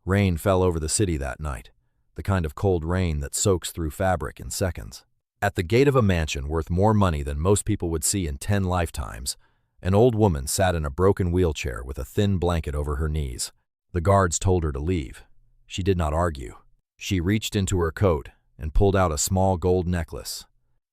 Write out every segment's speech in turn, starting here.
Rain fell over the city that night, the kind of cold rain that soaks through fabric in seconds. At the gate of a mansion worth more money than most people would see in 10 lifetimes, an old woman sat in a broken wheelchair with a thin blanket over her knees. The guards told her to leave. She did not argue. She reached into her coat and pulled out a small gold necklace.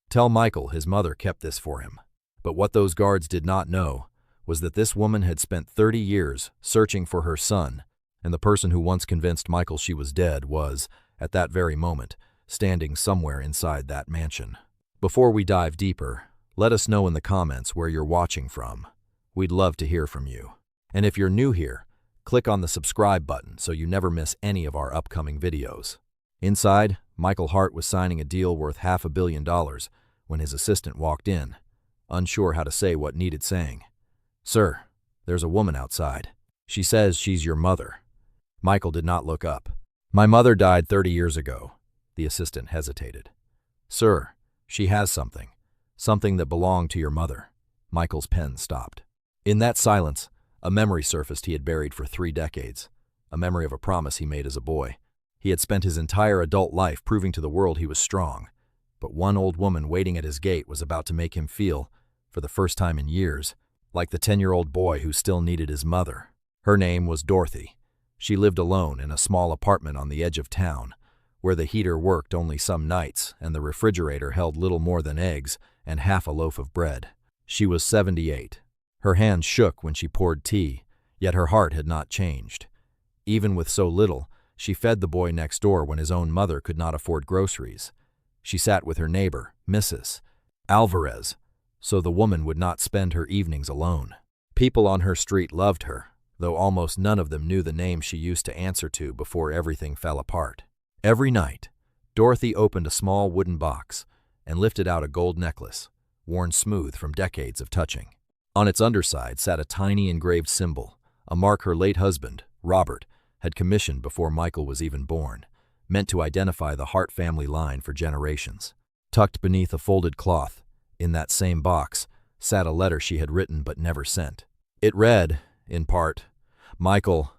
Tell Michael his mother kept this for him. But what those guards did not know was that this woman had spent 30 years searching for her son, and the person who once convinced Michael she was dead was, at that very moment, standing somewhere inside that mansion. Before we dive deeper, let us know in the comments where you're watching from. We'd love to hear from you. And if you're new here, click on the subscribe button so you never miss any of our upcoming videos. Inside, Michael Hart was signing a deal worth $500 million when his assistant walked in, unsure how to say what needed saying. "Sir, there's a woman outside. She says she's your mother." Michael did not look up. "My mother died 30 years ago." The assistant hesitated. "Sir, she has something that belonged to your mother." Michael's pen stopped. In that silence, a memory surfaced he had buried for 3 decades, a memory of a promise he made as a boy. He had spent his entire adult life proving to the world he was strong, but one old woman waiting at his gate was about to make him feel, for the first time in years, like the 10-year-old boy who still needed his mother. Her name was Dorothy. She lived alone in a small apartment on the edge of town, where the heater worked only some nights and the refrigerator held little more than eggs and half a loaf of bread. She was 78. Her hands shook when she poured tea, yet her heart had not changed. Even with so little, she fed the boy next door when his own mother could not afford groceries. She sat with her neighbor, Mrs. Alvarez, so the woman would not spend her evenings alone. People on her street loved her, though almost none of them knew the name she used to answer to before everything fell apart. Every night, Dorothy opened a small wooden box and lifted out a gold necklace, worn smooth from decades of touching. On its underside sat a tiny engraved symbol, a mark her late husband, Robert, had commissioned before Michael was even born, meant to identify the Hart family line for generations. Tucked beneath a folded cloth, in that same box, sat a letter she had written but never sent. It read, in part, "Michael,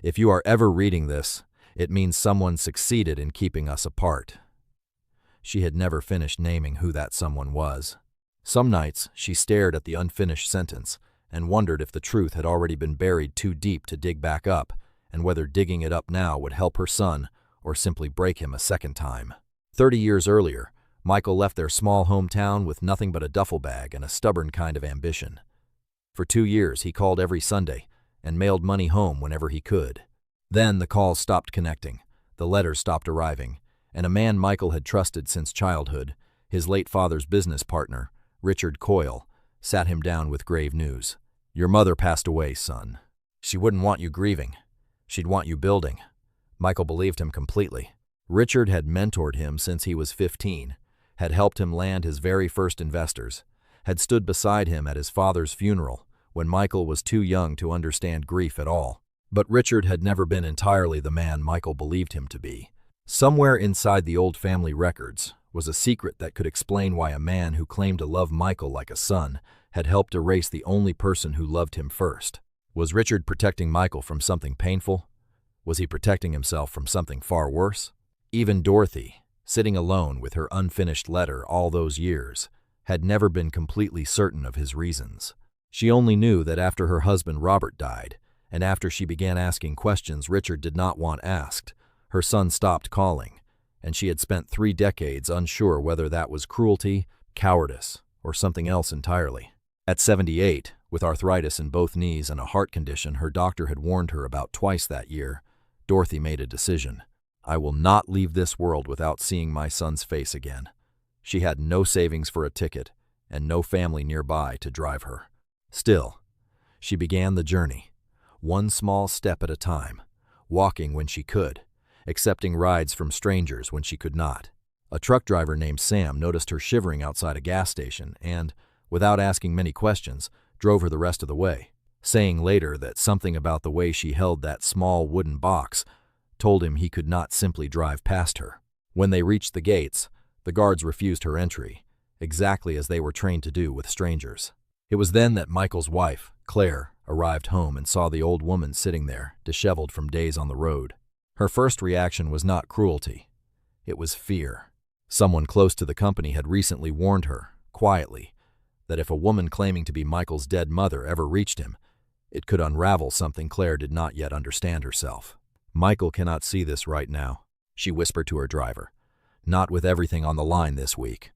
if you are ever reading this, it means someone succeeded in keeping us apart." She had never finished naming who that someone was. Some nights, she stared at the unfinished sentence and wondered if the truth had already been buried too deep to dig back up, and whether digging it up now would help her son or simply break him a second time. 30 years earlier, Michael left their small hometown with nothing but a duffel bag and a stubborn kind of ambition. For 2 years, he called every Sunday and mailed money home whenever he could. Then the calls stopped connecting, the letters stopped arriving, and a man Michael had trusted since childhood, his late father's business partner, Richard Coyle, sat him down with grave news. "Your mother passed away, son. She wouldn't want you grieving. She'd want you building." Michael believed him completely. Richard had mentored him since he was 15, had helped him land his very first investors, had stood beside him at his father's funeral when Michael was too young to understand grief at all. But Richard had never been entirely the man Michael believed him to be. Somewhere inside the old family records was a secret that could explain why a man who claimed to love Michael like a son had helped erase the only person who loved him first. Was Richard protecting Michael from something painful? Was he protecting himself from something far worse? Even Dorothy, sitting alone with her unfinished letter all those years, had never been completely certain of his reasons. She only knew that after her husband Robert died, and after she began asking questions Richard did not want asked, her son stopped calling, and she had spent 3 decades unsure whether that was cruelty, cowardice, or something else entirely. At 78, with arthritis in both knees and a heart condition her doctor had warned her about twice that year, Dorothy made a decision. "I will not leave this world without seeing my son's face again." She had no savings for a ticket and no family nearby to drive her. Still, she began the journey, one small step at a time, walking when she could, accepting rides from strangers when she could not. A truck driver named Sam noticed her shivering outside a gas station and, without asking many questions, drove her the rest of the way, saying later that something about the way she held that small wooden box told him he could not simply drive past her. When they reached the gates, the guards refused her entry, exactly as they were trained to do with strangers. It was then that Michael's wife, Claire, arrived home and saw the old woman sitting there, disheveled from days on the road. Her first reaction was not cruelty. It was fear. Someone close to the company had recently warned her, quietly, that if a woman claiming to be Michael's dead mother ever reached him, it could unravel something Claire did not yet understand herself. "Michael cannot see this right now," she whispered to her driver. "Not with everything on the line this week."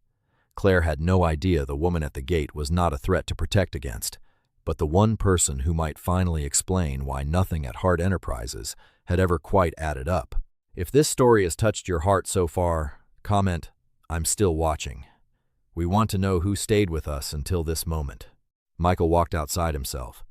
Claire had no idea the woman at the gate was not a threat to protect against, but the one person who might finally explain why nothing at Hart Enterprises had ever quite added up. If this story has touched your heart so far, comment, "I'm still watching." We want to know who stayed with us until this moment. Michael walked outside himself,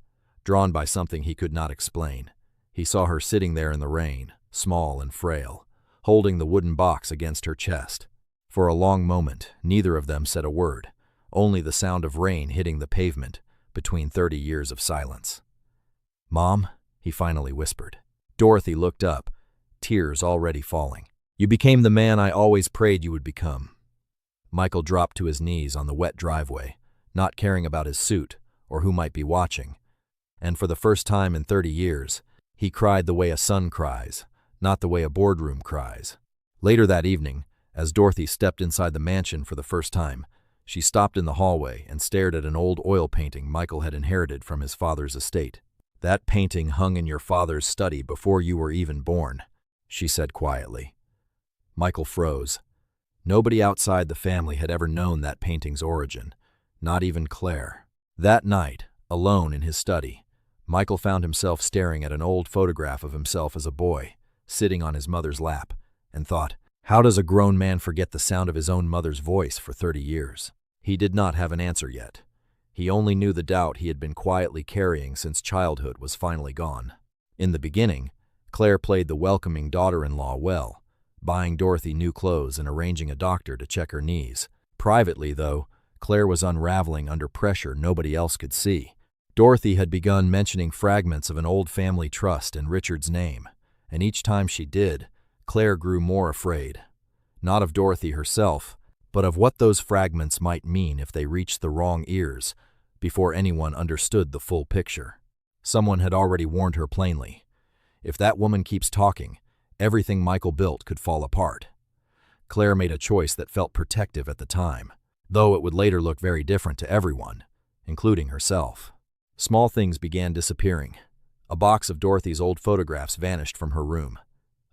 drawn by something he could not explain. He saw her sitting there in the rain, small and frail, holding the wooden box against her chest. For a long moment, neither of them said a word, only the sound of rain hitting the pavement between 30 years of silence. "Mom," he finally whispered. Dorothy looked up, tears already falling. "You became the man I always prayed you would become." Michael dropped to his knees on the wet driveway, not caring about his suit or who might be watching. And for the first time in 30 years, he cried the way a son cries, not the way a boardroom cries. Later that evening, as Dorothy stepped inside the mansion for the first time, she stopped in the hallway and stared at an old oil painting Michael had inherited from his father's estate. "That painting hung in your father's study before you were even born," she said quietly. Michael froze. Nobody outside the family had ever known that painting's origin, not even Claire. That night, alone in his study, Michael found himself staring at an old photograph of himself as a boy, sitting on his mother's lap, and thought, how does a grown man forget the sound of his own mother's voice for 30 years? He did not have an answer yet. He only knew the doubt he had been quietly carrying since childhood was finally gone. In the beginning, Claire played the welcoming daughter-in-law well, buying Dorothy new clothes and arranging a doctor to check her knees. Privately, though, Claire was unraveling under pressure nobody else could see. Dorothy had begun mentioning fragments of an old family trust in Richard's name, and each time she did, Claire grew more afraid. Not of Dorothy herself, but of what those fragments might mean if they reached the wrong ears before anyone understood the full picture. Someone had already warned her plainly. If that woman keeps talking, everything Michael built could fall apart. Claire made a choice that felt protective at the time, though it would later look very different to everyone, including herself. Small things began disappearing. A box of Dorothy's old photographs vanished from her room.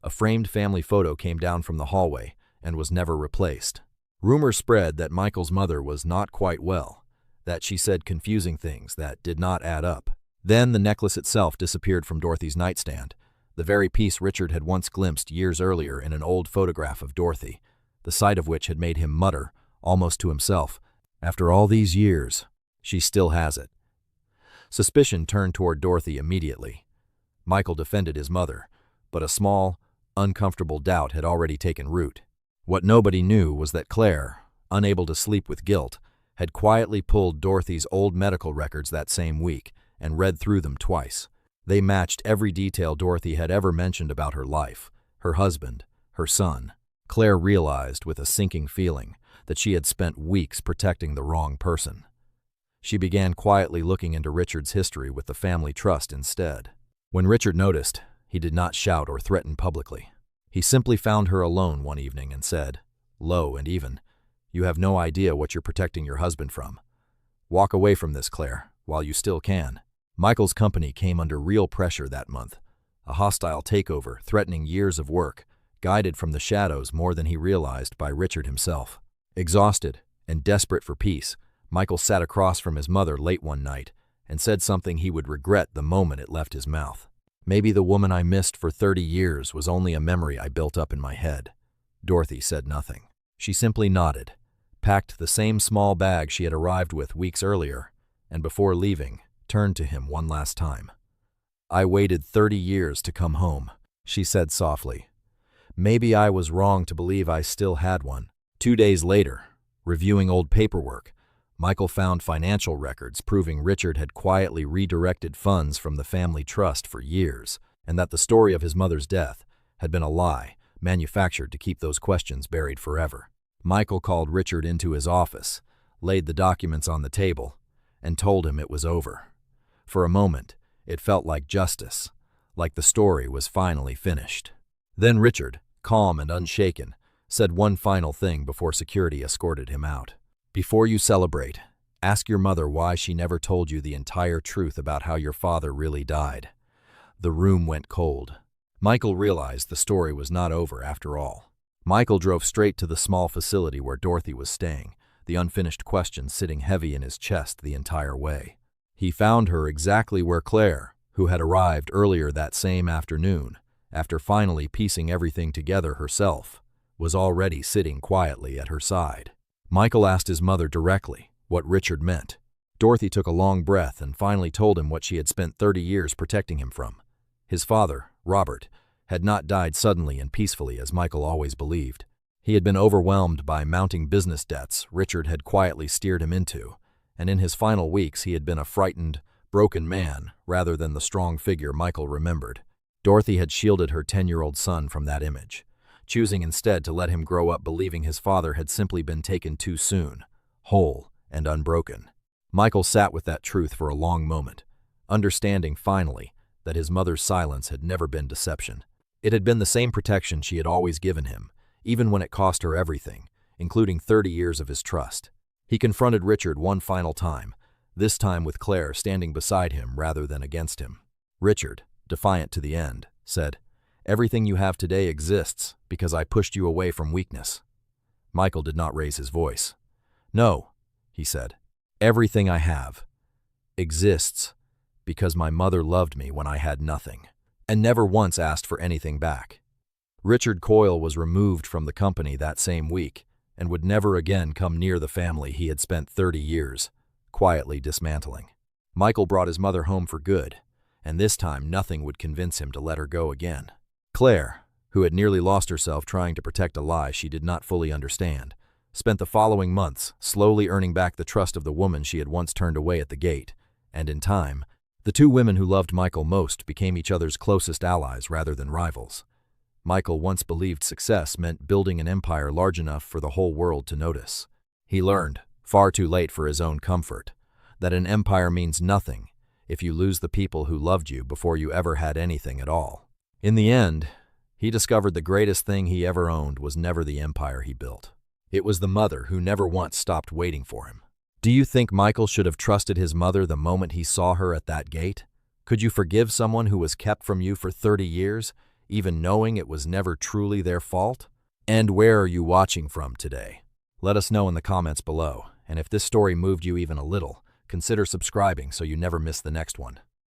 A framed family photo came down from the hallway and was never replaced. Rumors spread that Michael's mother was not quite well, that she said confusing things that did not add up. Then the necklace itself disappeared from Dorothy's nightstand, the very piece Richard had once glimpsed years earlier in an old photograph of Dorothy, the sight of which had made him mutter, almost to himself, "After all these years, she still has it." Suspicion turned toward Dorothy immediately. Michael defended his mother, but a small, uncomfortable doubt had already taken root. What nobody knew was that Claire, unable to sleep with guilt, had quietly pulled Dorothy's old medical records that same week and read through them twice. They matched every detail Dorothy had ever mentioned about her life, her husband, her son. Claire realized with a sinking feeling that she had spent weeks protecting the wrong person. She began quietly looking into Richard's history with the family trust instead. When Richard noticed, he did not shout or threaten publicly. He simply found her alone one evening and said, low and even, "You have no idea what you're protecting your husband from. Walk away from this, Claire, while you still can." Michael's company came under real pressure that month, a hostile takeover threatening years of work, guided from the shadows more than he realized by Richard himself. Exhausted and desperate for peace, Michael sat across from his mother late one night and said something he would regret the moment it left his mouth. "Maybe the woman I missed for 30 years was only a memory I built up in my head." Dorothy said nothing. She simply nodded, packed the same small bag she had arrived with weeks earlier, and before leaving, turned to him one last time. "I waited 30 years to come home," she said softly. "Maybe I was wrong to believe I still had one." 2 days later, reviewing old paperwork, Michael found financial records proving Richard had quietly redirected funds from the family trust for years, and that the story of his mother's death had been a lie manufactured to keep those questions buried forever. Michael called Richard into his office, laid the documents on the table, and told him it was over. For a moment, it felt like justice, like the story was finally finished. Then Richard, calm and unshaken, said one final thing before security escorted him out. Before you celebrate, ask your mother why she never told you the entire truth about how your father really died. The room went cold. Michael realized the story was not over after all. Michael drove straight to the small facility where Dorothy was staying, the unfinished question sitting heavy in his chest the entire way. He found her exactly where Claire, who had arrived earlier that same afternoon, after finally piecing everything together herself, was already sitting quietly at her side. Michael asked his mother directly what Richard meant. Dorothy took a long breath and finally told him what she had spent 30 years protecting him from. His father, Robert, had not died suddenly and peacefully as Michael always believed. He had been overwhelmed by mounting business debts Richard had quietly steered him into, and in his final weeks he had been a frightened, broken man rather than the strong figure Michael remembered. Dorothy had shielded her 10-year-old son from that image, choosing instead to let him grow up believing his father had simply been taken too soon, whole and unbroken. Michael sat with that truth for a long moment, understanding finally that his mother's silence had never been deception. It had been the same protection she had always given him, even when it cost her everything, including 30 years of his trust. He confronted Richard one final time, this time with Claire standing beside him rather than against him. Richard, defiant to the end, said, "Everything you have today exists because I pushed you away from weakness." Michael did not raise his voice. "No," he said, "everything I have exists because my mother loved me when I had nothing, and never once asked for anything back." Richard Coyle was removed from the company that same week and would never again come near the family he had spent 30 years quietly dismantling. Michael brought his mother home for good, and this time nothing would convince him to let her go again. Claire, who had nearly lost herself trying to protect a lie she did not fully understand, spent the following months slowly earning back the trust of the woman she had once turned away at the gate, and in time, the two women who loved Michael most became each other's closest allies rather than rivals. Michael once believed success meant building an empire large enough for the whole world to notice. He learned, far too late for his own comfort, that an empire means nothing if you lose the people who loved you before you ever had anything at all. In the end, he discovered the greatest thing he ever owned was never the empire he built. It was the mother who never once stopped waiting for him. Do you think Michael should have trusted his mother the moment he saw her at that gate? Could you forgive someone who was kept from you for 30 years, even knowing it was never truly their fault? And where are you watching from today? Let us know in the comments below, and if this story moved you even a little, consider subscribing so you never miss the next one.